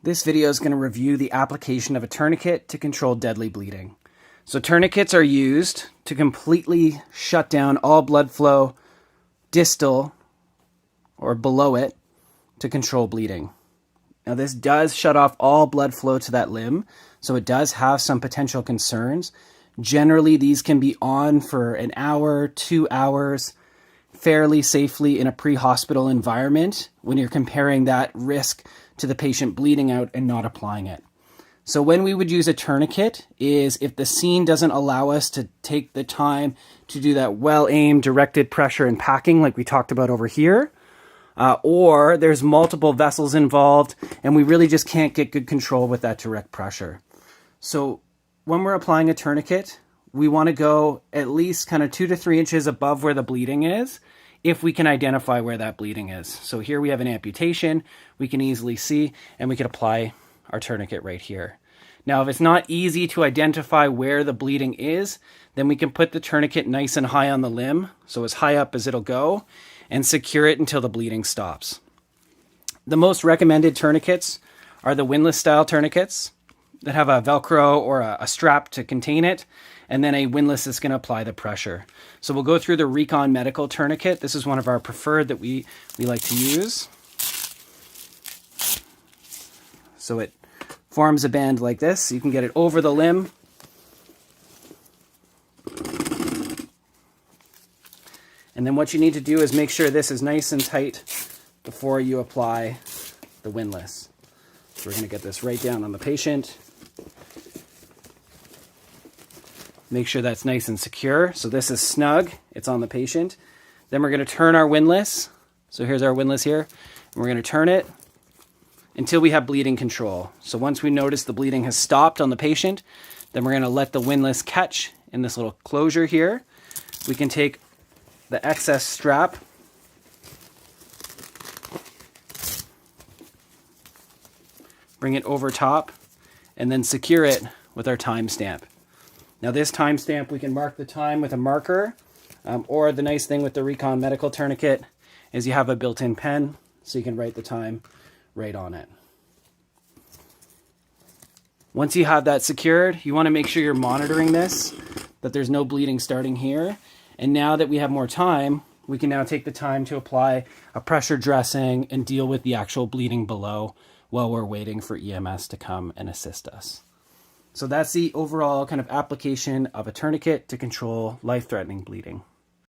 This video is going to review the application of a tourniquet to control deadly bleeding. So tourniquets are used to completely shut down all blood flow distal or below it to control bleeding. Now this does shut off all blood flow to that limb, so it does have some potential concerns. Generally, these can be on for an hour, 2 hours, fairly safely in a pre-hospital environment when you're comparing that risk to the patient bleeding out and not applying it. So when we would use a tourniquet is if the scene doesn't allow us to take the time to do that well-aimed directed pressure and packing like we talked about over here, or there's multiple vessels involved and we really just can't get good control with that direct pressure. So when we're applying a tourniquet, we want to go at least kind of 2 to 3 inches above where the bleeding is if we can identify where that bleeding is. So here we have an amputation, we can easily see, and we can apply our tourniquet right here. Now, if it's not easy to identify where the bleeding is, then we can put the tourniquet nice and high on the limb, so as high up as it'll go, and secure it until the bleeding stops. The most recommended tourniquets are the windlass style tourniquets that have a Velcro or a strap to contain it, and then a windlass is going to apply the pressure. So we'll go through the Recon Medical tourniquet. This is one of our preferred that we like to use. So it forms a band like this. You can get it over the limb. And then what you need to do is make sure this is nice and tight before you apply the windlass. So we're going to get this right down on the patient. Make sure that's nice and secure. So this is snug, it's on the patient. Then we're going to turn our windlass. So here's our windlass here. And we're going to turn it until we have bleeding control. So once we notice the bleeding has stopped on the patient, then we're going to let the windlass catch in this little closure here. We can take the excess strap, bring it over top, and then secure it with our timestamp. Now this timestamp, we can mark the time with a marker, or the nice thing with the Recon Medical tourniquet is you have a built-in pen, so you can write the time right on it. Once you have that secured, you want to make sure you're monitoring this, that there's no bleeding starting here. And now that we have more time, we can now take the time to apply a pressure dressing and deal with the actual bleeding below while we're waiting for EMS to come and assist us. So that's the overall kind of application of a tourniquet to control life-threatening bleeding.